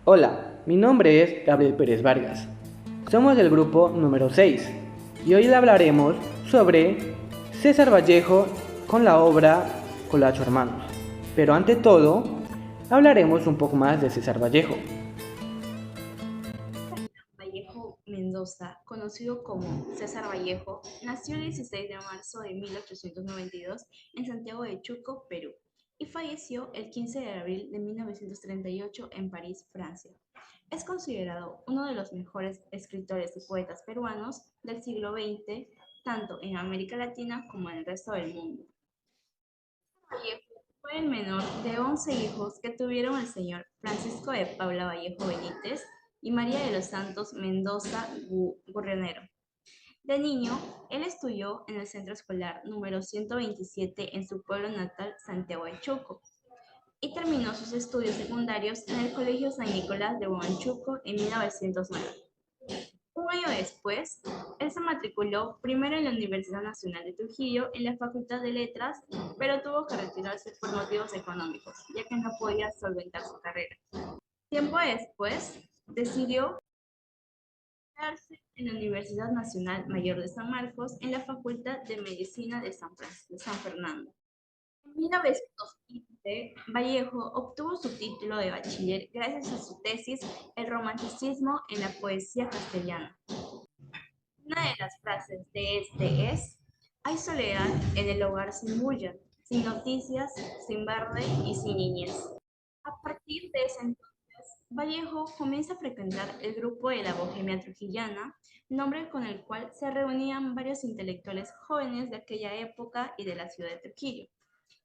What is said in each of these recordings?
Hola, mi nombre es Gabriel Pérez Vargas. Somos del grupo número 6 y hoy le hablaremos sobre César Vallejo con la obra Colacho Hermanos. Pero ante todo, hablaremos un poco más de César Vallejo. Vallejo Mendoza, conocido como César Vallejo, nació el 16 de marzo de 1892 en Santiago de Chuco, Perú, y falleció el 15 de abril de 1938 en París, Francia. Es considerado uno de los mejores escritores y poetas peruanos del siglo XX, tanto en América Latina como en el resto del mundo. Vallejo fue el menor de 11 hijos que tuvieron el señor Francisco de Paula Vallejo Benítez y María de los Santos Mendoza Gurrionero. De niño, él estudió en el centro escolar número 127 en su pueblo natal, Santiago de Chuco, y terminó sus estudios secundarios en el Colegio San Nicolás de Huamachuco en 1909. Un año después, él se matriculó primero en la Universidad Nacional de Trujillo en la Facultad de Letras, pero tuvo que retirarse por motivos económicos, ya que no podía solventar su carrera. Tiempo después, decidió quedarse en la Universidad Nacional Mayor de San Marcos en la Facultad de Medicina de San Fernando. En 1915, Vallejo obtuvo su título de bachiller gracias a su tesis El romanticismo en la poesía castellana. Una de las frases de este es: hay soledad en el hogar sin bulla, sin noticias, sin verde y sin niñez. A partir de ese entonces, Vallejo comienza a frecuentar el grupo de la Bohemia Trujillana, nombre con el cual se reunían varios intelectuales jóvenes de aquella época y de la ciudad de Trujillo.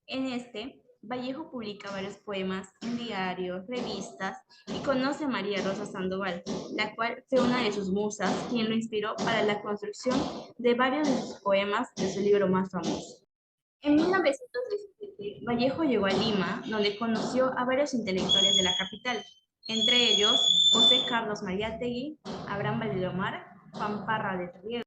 En este, Vallejo publica varios poemas en diarios, revistas y conoce a María Rosa Sandoval, la cual fue una de sus musas quien lo inspiró para la construcción de varios de sus poemas de su libro más famoso. En 1917, Vallejo llegó a Lima, donde conoció a varios intelectuales de la capital, entre ellos José Carlos Mariátegui, Abraham Valdemar, Juan Parra de Riego.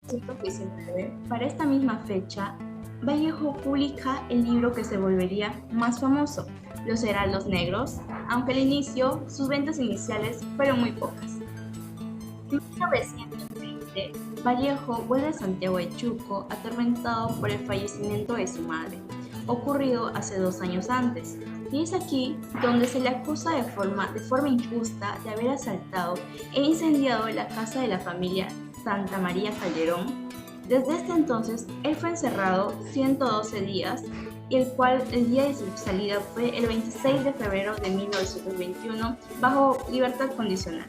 En 1919, para esta misma fecha, Vallejo publica el libro que se volvería más famoso, Los Heraldos Negros, aunque al inicio sus ventas iniciales fueron muy pocas. En 1920, Vallejo vuelve a Santiago de Chuco atormentado por el fallecimiento de su madre, ocurrido hace 2 años antes, y es aquí donde se le acusa de forma injusta de haber asaltado e incendiado la casa de la familia Santa María Calderón. Desde este entonces, él fue encerrado 112 días, y el día de su salida fue el 26 de febrero de 1921 bajo libertad condicional.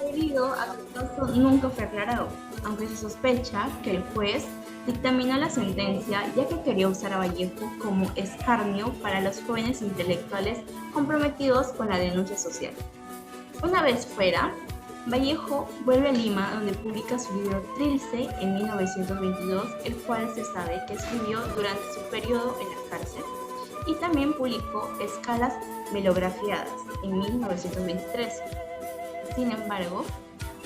Debido a que el caso nunca fue aclarado, aunque se sospecha que el juez dictaminó la sentencia ya que quería usar a Vallejo como escarnio para los jóvenes intelectuales comprometidos con la denuncia social. Una vez fuera, Vallejo vuelve a Lima, donde publica su libro Trilce en 1922, el cual se sabe que escribió durante su periodo en la cárcel, y también publicó Escalas melografiadas en 1923. Sin embargo,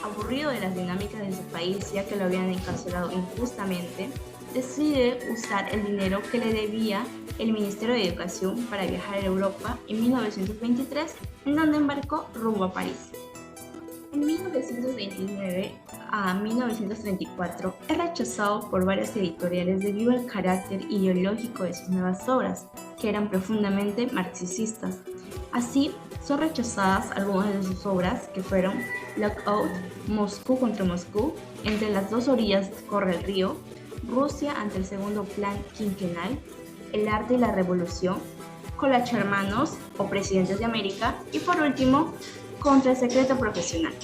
aburrido de las dinámicas de su país ya que lo habían encarcelado injustamente, decide usar el dinero que le debía el Ministerio de Educación para viajar a Europa en 1923, en donde embarcó rumbo a París. En 1929 a 1934 es rechazado por varias editoriales debido al carácter ideológico de sus nuevas obras, que eran profundamente marxistas. Así, son rechazadas algunas de sus obras, que fueron Lockout, Moscú contra Moscú, Entre las dos orillas corre el río, Rusia ante el segundo plan quinquenal, El arte y la revolución, Colacho Hermanos o Presidentes de América, y por último, Contra el secreto profesional.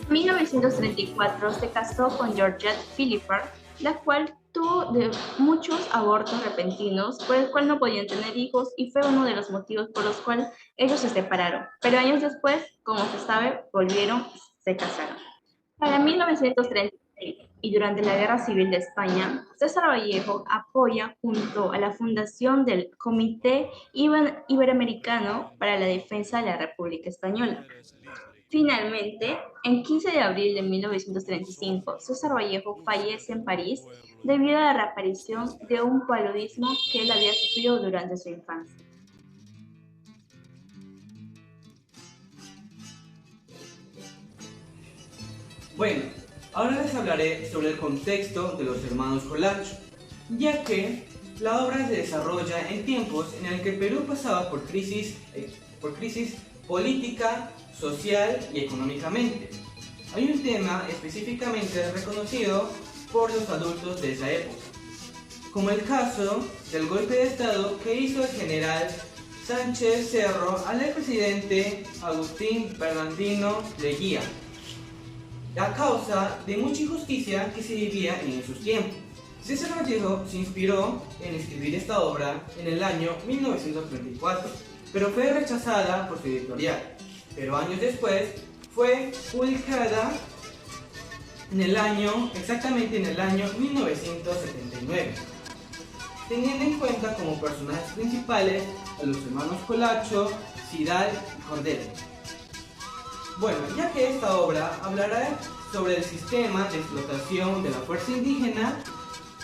En 1934 se casó con Georgette Philippard, la cual tuvo muchos abortos repentinos, por el cual no podían tener hijos, y fue uno de los motivos por los cuales ellos se separaron. Pero años después, como se sabe, volvieron y se casaron. Para 1936 y durante la Guerra Civil de España, César Vallejo apoya junto a la fundación del Comité Iberoamericano para la Defensa de la República Española. Finalmente, el 15 de abril de 1935, César Vallejo fallece en París debido a la reaparición de un paludismo que él había sufrido durante su infancia. Bueno, ahora les hablaré sobre el contexto de los hermanos Colacho, ya que la obra se desarrolla en tiempos en el que el Perú pasaba por crisis política, social y económicamente. Hay un tema específicamente reconocido por los adultos de esa época, como el caso del golpe de estado que hizo el general Sánchez Cerro al expresidente Agustín Bernardino Leguía, a causa de mucha injusticia que se vivía en esos tiempos. César Vallejo se inspiró en escribir esta obra en el año 1934, pero fue rechazada por su editorial. Pero años después fue publicada exactamente en el año 1979, teniendo en cuenta como personajes principales a los hermanos Colacho, Sidal y Cordel. Bueno, ya que esta obra hablará sobre el sistema de explotación de la fuerza indígena,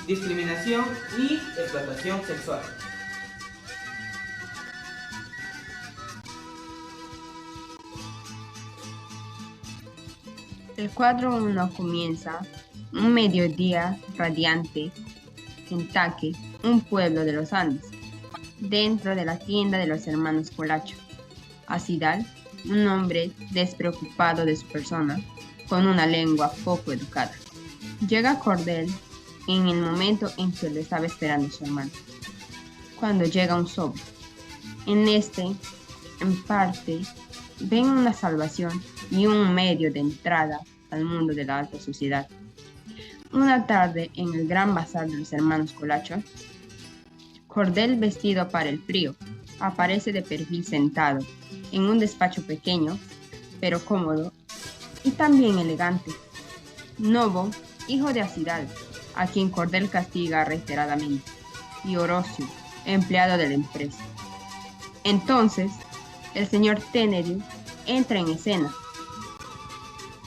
discriminación y explotación sexual. El cuadro 1 comienza un mediodía radiante en Taque, un pueblo de los Andes, dentro de la tienda de los hermanos Colacho. Acidal, un hombre despreocupado de su persona, con una lengua poco educada. Llega Cordel en el momento en que le estaba esperando su hermano, cuando llega un sobre. En parte, ven una salvación y un medio de entrada al mundo de la alta sociedad. Una tarde, en el gran bazar de los hermanos Colacho, Cordel, vestido para el frío, aparece de perfil sentado en un despacho pequeño, pero cómodo y también elegante. Novo, hijo de Acidal, a quien Cordel castiga reiteradamente, y Orocio, empleado de la empresa. Entonces, el señor Teneri entra en escena,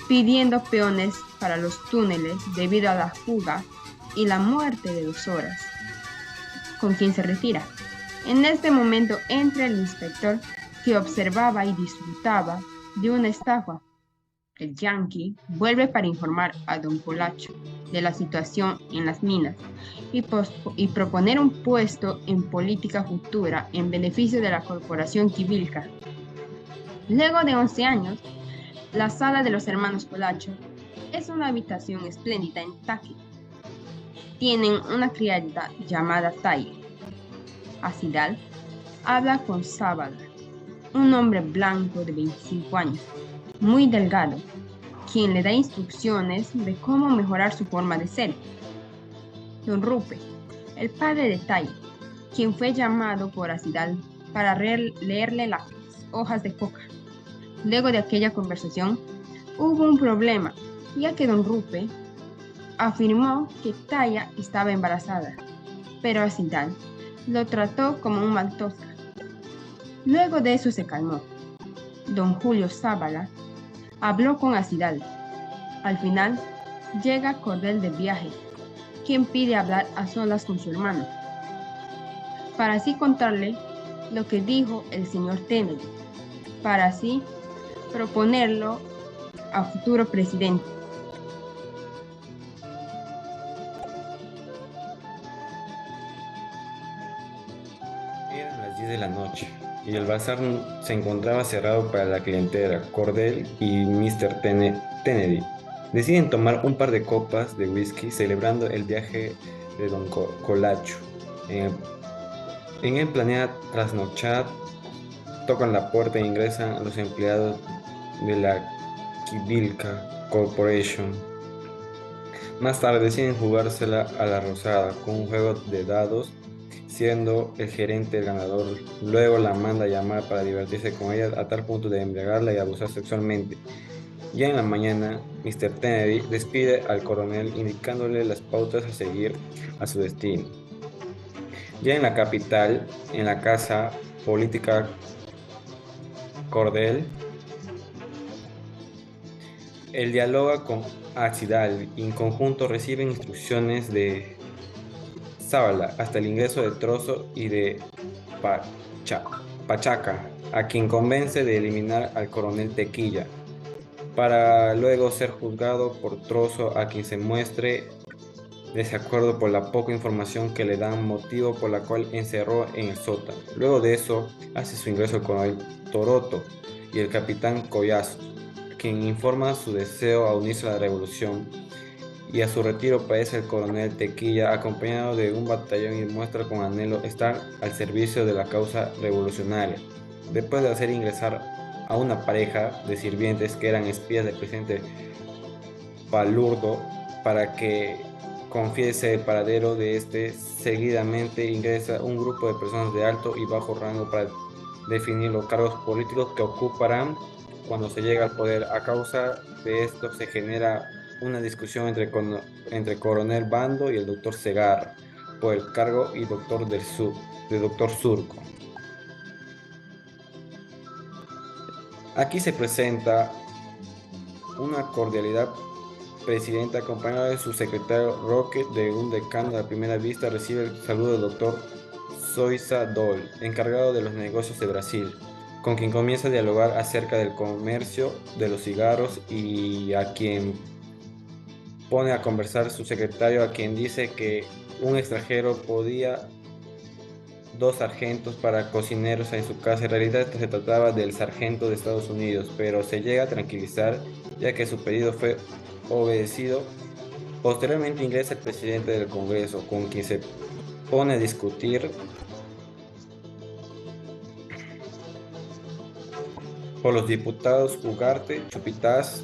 pidiendo peones para los túneles debido a la fuga y la muerte de 2 horas, con quien se retira. En este momento entra el inspector, que observaba y disfrutaba de una estafa. El yanqui vuelve para informar a don Colacho de la situación en las minas y proponer un puesto en política futura en beneficio de la corporación Quivilca. Luego de 11 años, la sala de los hermanos Colacho es una habitación espléndida en Taque. Tienen una criada llamada Taya. Acidal habla con Zábala, un hombre blanco de 25 años, muy delgado, quien le da instrucciones de cómo mejorar su forma de ser. Don Rupe, el padre de Taya, quien fue llamado por Acidal para leerle las hojas de coca. Luego de aquella conversación, hubo un problema, ya que don Rupe afirmó que Taya estaba embarazada, pero Acidal lo trató como un maltosca. Luego de eso se calmó. Don Julio Zábala habló con Acidal. Al final, llega Cordel de viaje, quien pide hablar a solas con su hermano, para así contarle lo que dijo el señor Teneri, para así proponerlo a futuro presidente. Eran las 10 de la noche y el bazar se encontraba cerrado para la clientela. Cordel y Mr. Teneri deciden tomar un par de copas de whisky celebrando el viaje de don Colacho. En el planeada trasnochada, tocan la puerta e ingresan los empleados de la Quivilca Corporation. Más tarde deciden jugársela a la rosada con un juego de dados, siendo el gerente el ganador. Luego la manda a llamar para divertirse con ella a tal punto de embriagarla y abusar sexualmente. Ya en la mañana, Mr. Teneri despide al coronel indicándole las pautas a seguir a su destino. Ya en la capital, en la casa política Cordel, él dialoga con Acidal y en conjunto reciben instrucciones de Zábala hasta el ingreso de Trozo y de Pachaca, a quien convence de eliminar al coronel Tequilla. para luego ser juzgado por trozo a quien se muestre desacuerdo por la poca información que le dan, motivo por la cual encerró en el sótano. Luego de eso hace su ingreso el coronel Toroto y el capitán Collazo, quien informa su deseo a unirse a la revolución, y a su retiro parece el coronel Tequilla acompañado de un batallón y muestra con anhelo estar al servicio de la causa revolucionaria. Después de hacer ingresar a una pareja de sirvientes que eran espías del presidente Palurdo para que confiese el paradero de este, seguidamente ingresa un grupo de personas de alto y bajo rango para definir los cargos políticos que ocuparán cuando se llega al poder. A causa de esto se genera una discusión entre coronel Bando y el doctor Segarra por el cargo y de doctor Surco. Aquí se presenta una cordialidad. Presidente, acompañado de su secretario Roque, de un decano, a primera vista recibe el saludo del doctor Soisa Dole, encargado de los negocios de Brasil, con quien comienza a dialogar acerca del comercio de los cigarros, y a quien pone a conversar su secretario, a quien dice que un extranjero podía 2 sargentos para cocineros en su casa. En realidad se trataba del sargento de Estados Unidos, pero se llega a tranquilizar ya que su pedido fue obedecido. Posteriormente ingresa el presidente del Congreso, con quien se pone a discutir por los diputados Ugarte, Chupitaz,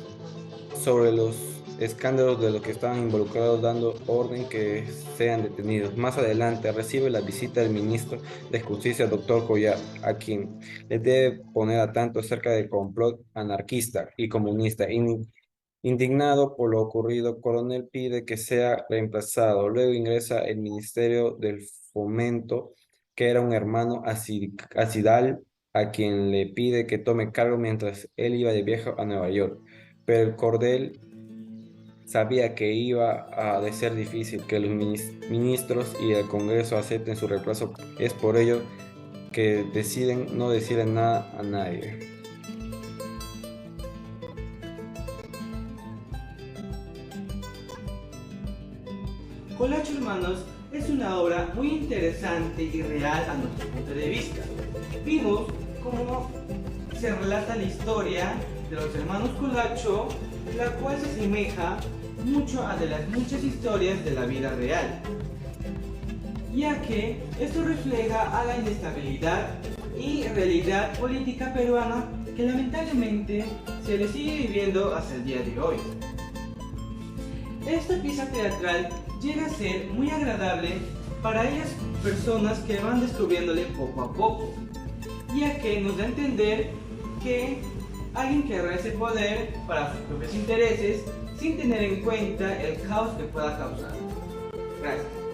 sobre los escándalos de los que estaban involucrados, dando orden que sean detenidos. Más adelante recibe la visita del ministro de Justicia, doctor Collar, a quien le debe poner a tanto acerca del complot anarquista y comunista. Indignado por lo ocurrido, Coronel pide que sea reemplazado. Luego ingresa el Ministerio del Fomento, que era un hermano Acidal, a quien le pide que tome cargo mientras él iba de viaje a Nueva York. Pero el coronel sabía que iba a de ser difícil que los ministros y el Congreso acepten su reemplazo. Es por ello que deciden no decirle nada a nadie. Colacho Hermanos es una obra muy interesante y real a nuestro punto de vista. Vimos cómo se relata la historia de los hermanos Colacho, la cual se asemeja mucho a de las muchas historias de la vida real, ya que esto refleja a la inestabilidad y realidad política peruana que lamentablemente se le sigue viviendo hasta el día de hoy. Esta pieza teatral llega a ser muy agradable para aquellas personas que van descubriéndole poco a poco, ya que nos da a entender que alguien querrá ese poder para sus propios intereses sin tener en cuenta el caos que pueda causar. Gracias.